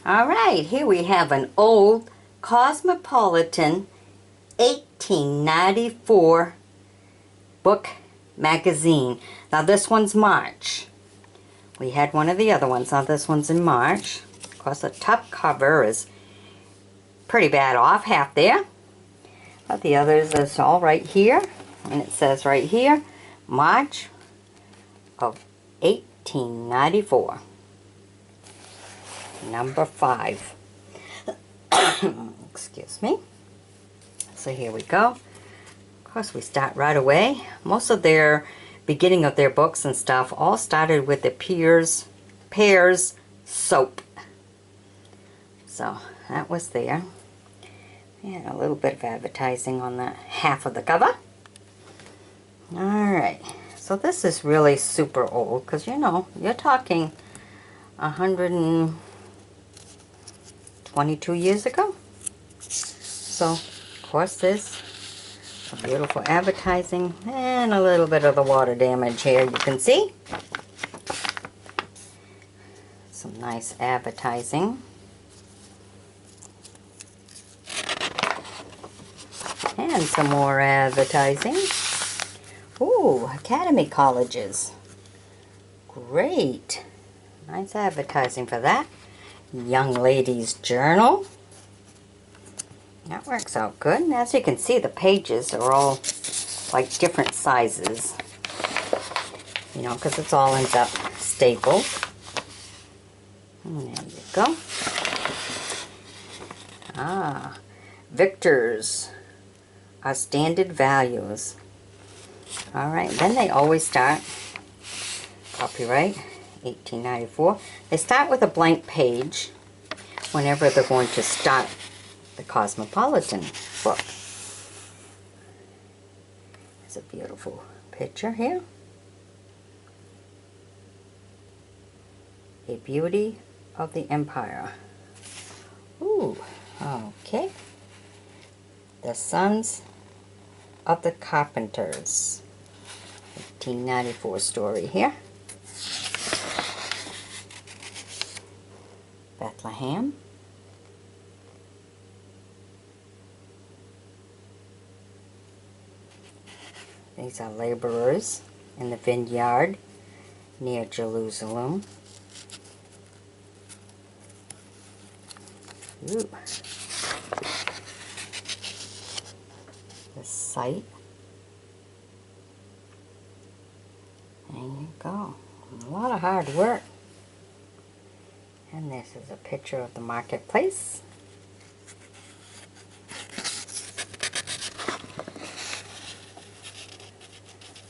Alright, here we have an old Cosmopolitan 1894 book magazine. Now this one's March. We had one of the other ones. Now this one's in March. Of course the top cover is pretty bad off, half there. But the others is all right here. And it says right here, March of 1894. Number 5. Excuse me. So here we go. Of course we start right away. Most of their beginning of their books and stuff all started with the Pears soap. So that was there. And a little bit of advertising on the half of the cover. Alright, so this is really super old because you know, you're talking 122 years ago. So, of course, this some beautiful advertising and a little bit of the water damage here, you can see. Some nice advertising. And some more advertising. Ooh, Academy Colleges. Great. Nice advertising for that. Young Ladies Journal. That works out good. And as you can see, the pages are all like different sizes. You know, because it's all ends up stapled. And there you go. Ah, Victor's are standard values. Alright, then they always start, copyright 1894, they start with a blank page whenever they're going to start the Cosmopolitan book. There's a beautiful picture here. A Beauty of the Empire. Ooh, okay. The Sons of the Carpenters. 1894 story here. Bethlehem. These are laborers in the vineyard near Jerusalem. Ooh. The site. There you go. A lot of hard work. And this is a picture of the marketplace.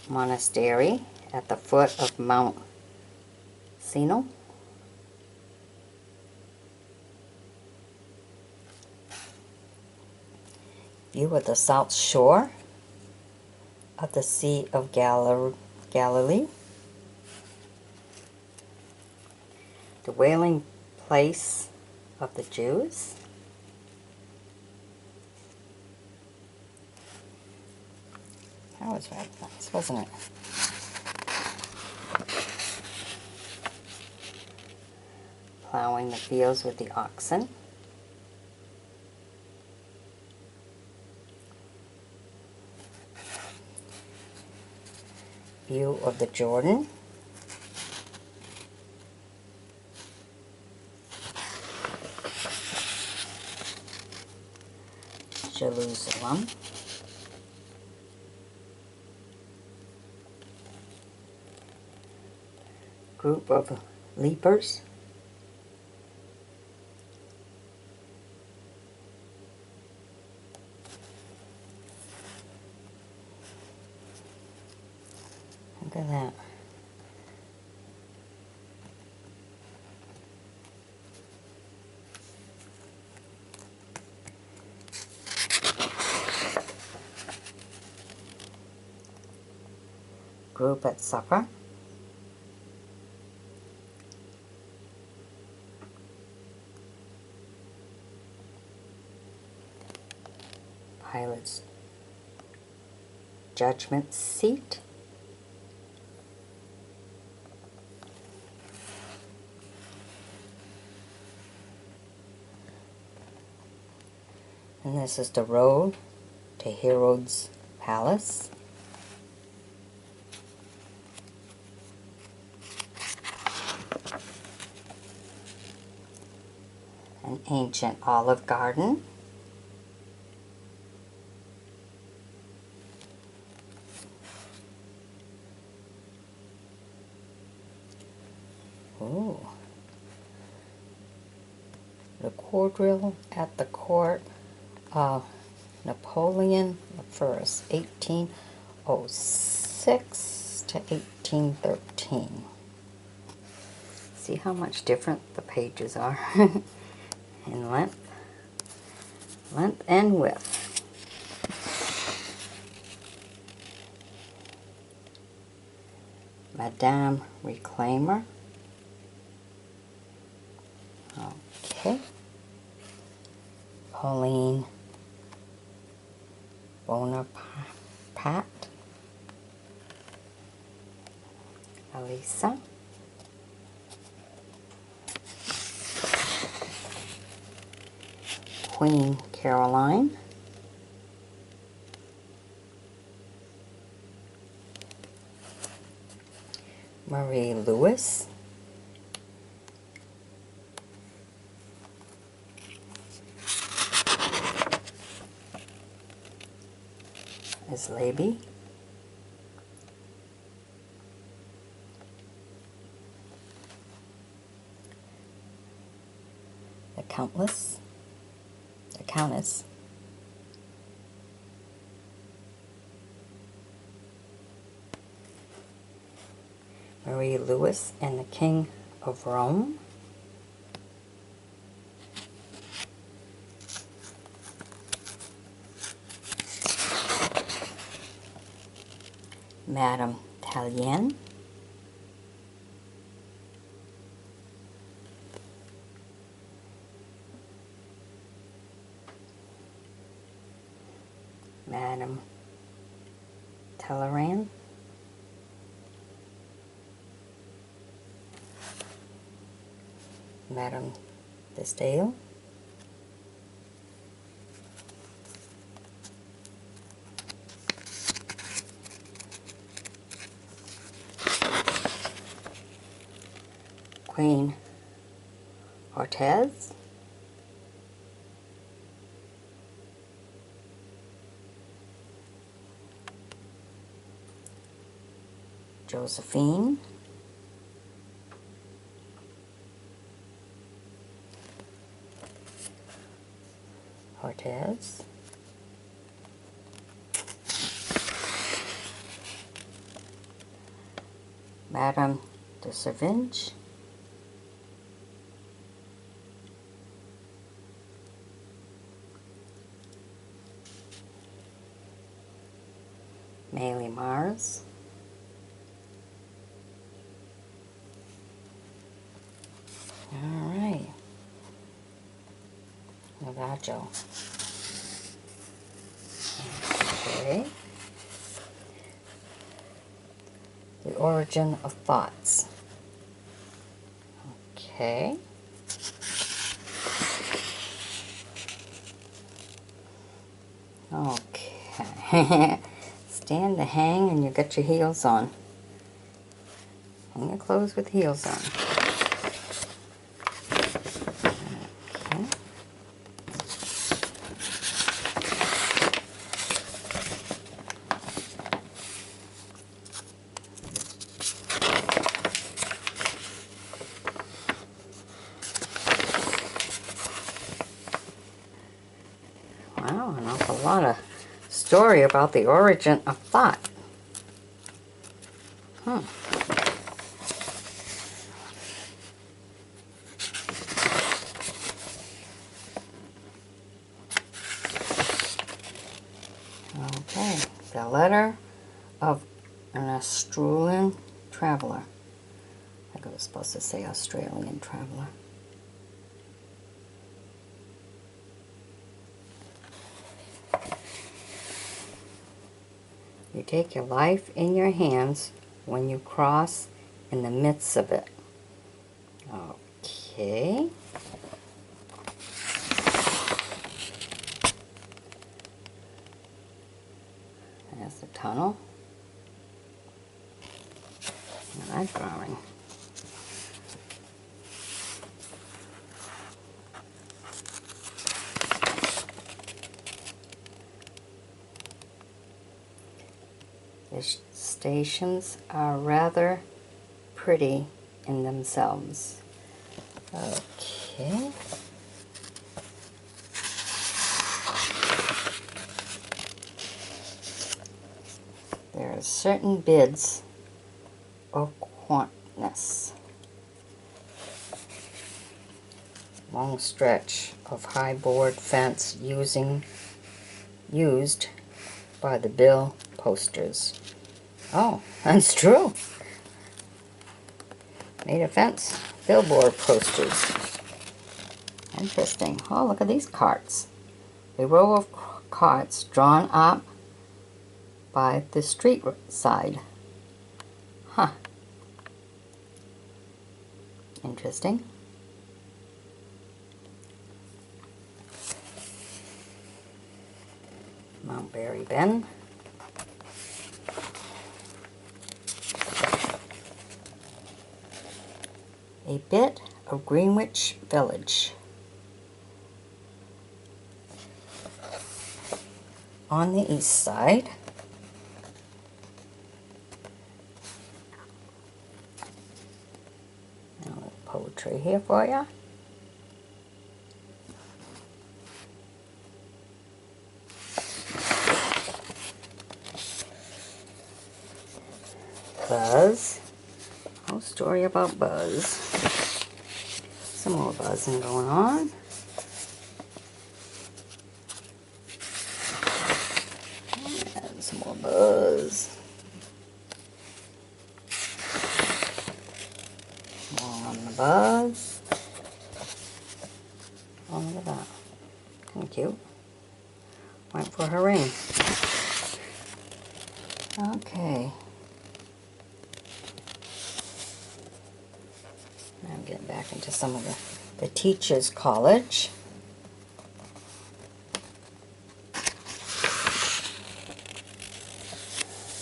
Monastery at the foot of Mount Sinai. View of the south shore of the Sea of Galilee. The wailing place of the Jews. That was very nice, wasn't it? Plowing the fields with the oxen. View of the Jordan. Jerusalem. Group of leapers. Look at that. Group at supper. Pilate's judgment seat. And this is the road to Herod's palace. An ancient olive garden. Ooh. The quadrille at the court of Napoleon I, 1806 to 1813. See how much different the pages are in length and width. Madame Reclaimer. Okay. Pauline Bonaparte. Elisa. Queen Caroline. Marie Louise. Is Lady. The Countess. Marie Louise and the King of Rome. Madame Tallien. Madame Talleyrand. Madame de Stael. Queen Hortense. Josephine. Hortense. Madame de Servinge. Mealy Mars. All right. Navajo. Okay. The origin of thoughts. Okay. Okay. Stand to hang and you got your heels on. Hang your clothes with heels on. Okay. Wow, an awful lot of story about the origin of thought. Okay, the letter of an Australian traveler. I think I was supposed to say Australian traveler. You take your life in your hands when you cross in the midst of it. Okay. stations are rather pretty in themselves. Okay. There are certain bids of quaintness. Long stretch of high board fence used by the bill posters. Oh, that's true. Made a fence. Billboard posters. Interesting. Oh, look at these carts. A row of carts drawn up by the street side. Huh. Interesting. Mount Berry Bend. A bit of Greenwich Village. On the east side. A little poetry here for you. Buzz. Whole story about Buzz. Some more buzzing going on. And some more Buzz. More on the Buzz. Oh, look at that. Kind of cute. Went for her ring. Okay. I'm getting back into some of the Teachers College.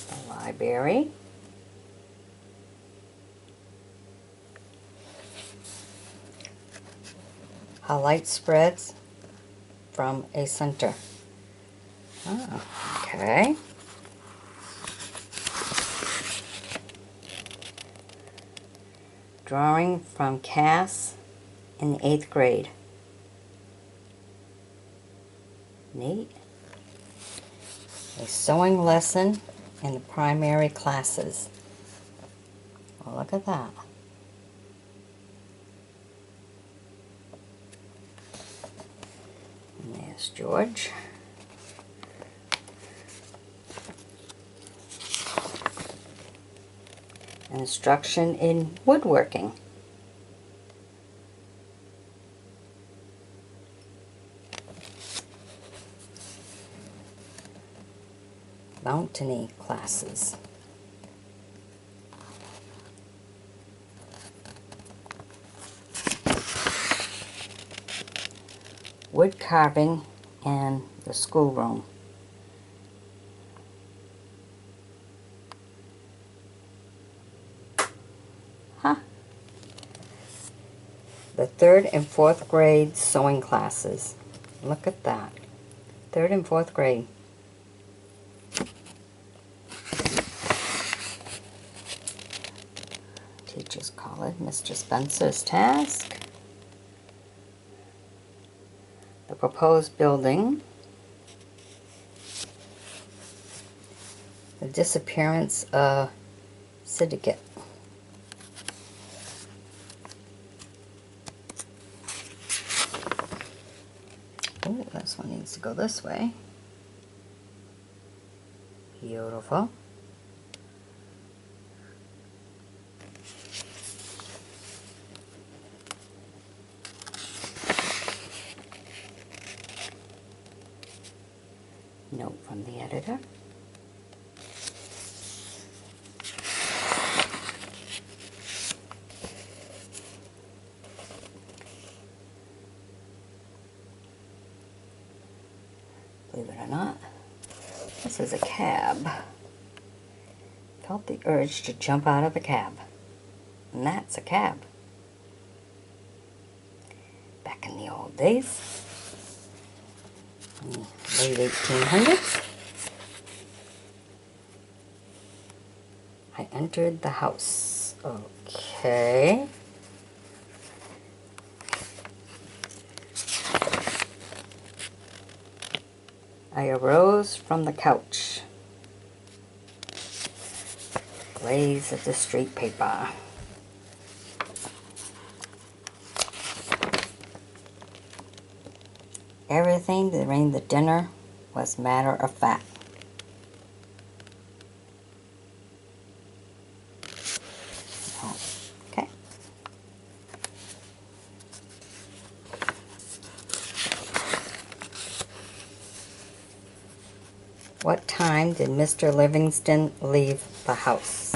The library. How light spreads from a center. Oh, okay. Drawing from Cass in the 8th grade. Neat. A sewing lesson in the primary classes. Well, look at that. And there's George. Instruction in woodworking. Mountainy classes. Wood carving and the schoolroom. Huh. The 3rd and 4th grade sewing classes. Look at that. 3rd and 4th grade. Teachers College, Mr. Spencer's task. The proposed building. The disappearance of syndicate. Oh, this one needs to go this way. Beautiful. Note from the editor. Believe it or not, this is a cab. Felt the urge to jump out of the cab. And that's a cab. Back in the old days. In the late 1800s. I entered the house. Okay. I arose from the couch. Glaze at the street paper. Everything during the dinner was matter of fact. Okay. What time did Mr. Livingston leave the house?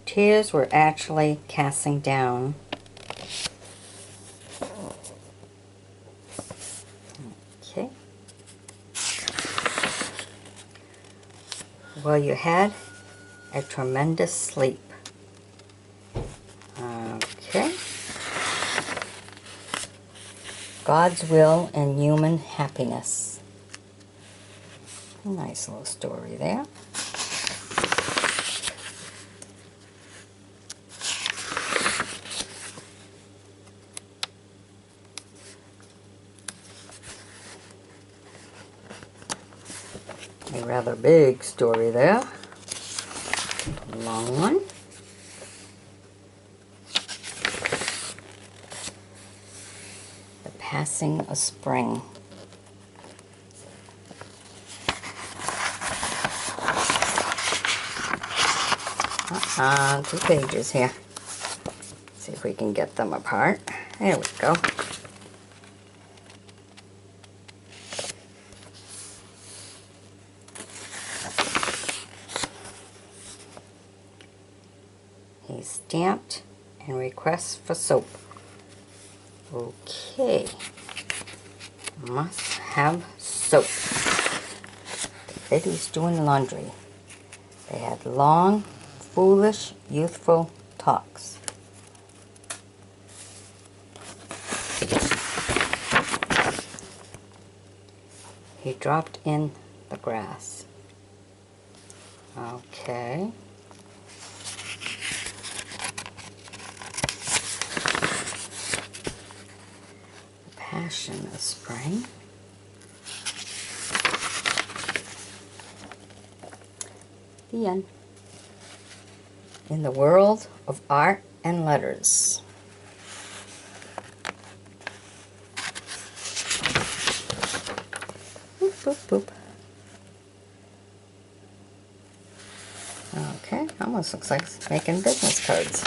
Tears were actually casting down. Okay. Well, you had a tremendous sleep. Okay. God's will and human happiness. Nice little story there. A rather big story there. A long one. The passing of spring. Two pages here. See if we can get them apart. There we go. He stamped and requests for soap. Okay. Must have soap. The baby's doing laundry. They had long, foolish, youthful talks. He dropped in the grass. Okay. The passion of spring. The end. In the world of art and letters. Boop, boop, boop. Okay, almost looks like it's making business cards.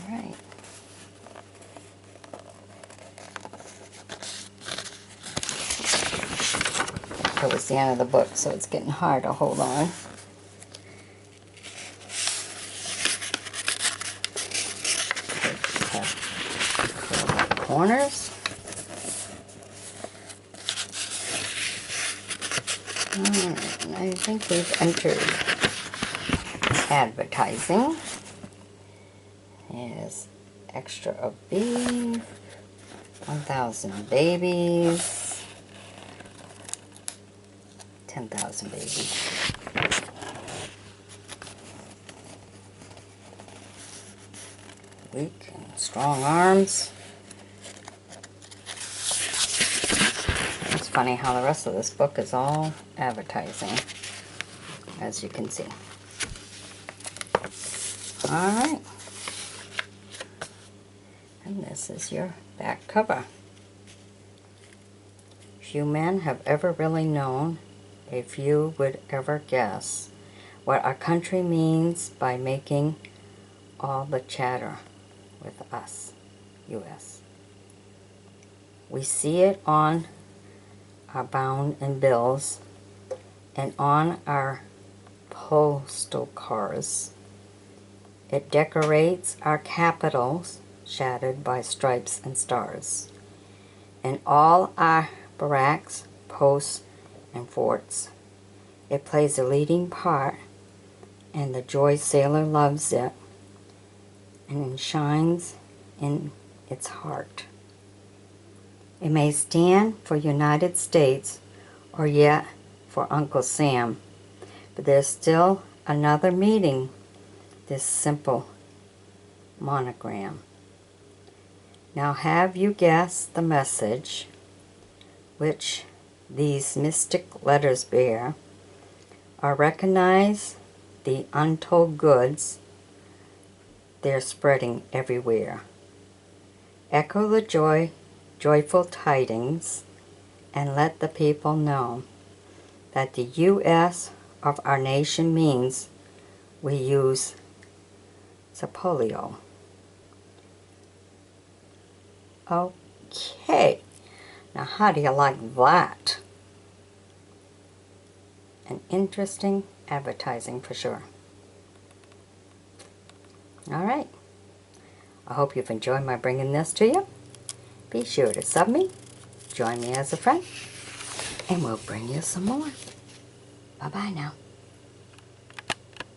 Alright. That was the end of the book, so it's getting hard to hold on. Corners. Alright, I think we've entered advertising. Is extra of beef, 1,000 babies, 10,000 babies. Weak and strong arms. It's funny how the rest of this book is all advertising, as you can see. Alright. And this is your back cover. Few men have ever really known, a few would ever guess, what our country means by making all the chatter with us, U.S. We see it on our bound and bills and on our postal cards. It decorates our capitals, shadowed by stripes and stars, and all our barracks, posts, and forts. It plays a leading part, and the joy sailor loves it, and shines in its heart. It may stand for United States or yet for Uncle Sam, but there's still another meaning, this simple monogram. Now have you guessed the message which these mystic letters bear, or recognize the untold goods they're spreading everywhere? Echo the joyful tidings, and let the people know that the U.S. of our nation means we use polio. Okay, now how do you like that? An interesting advertising for sure. Alright, I hope you've enjoyed my bringing this to you. Be sure to sub me, join me as a friend, and we'll bring you some more. Bye-bye now.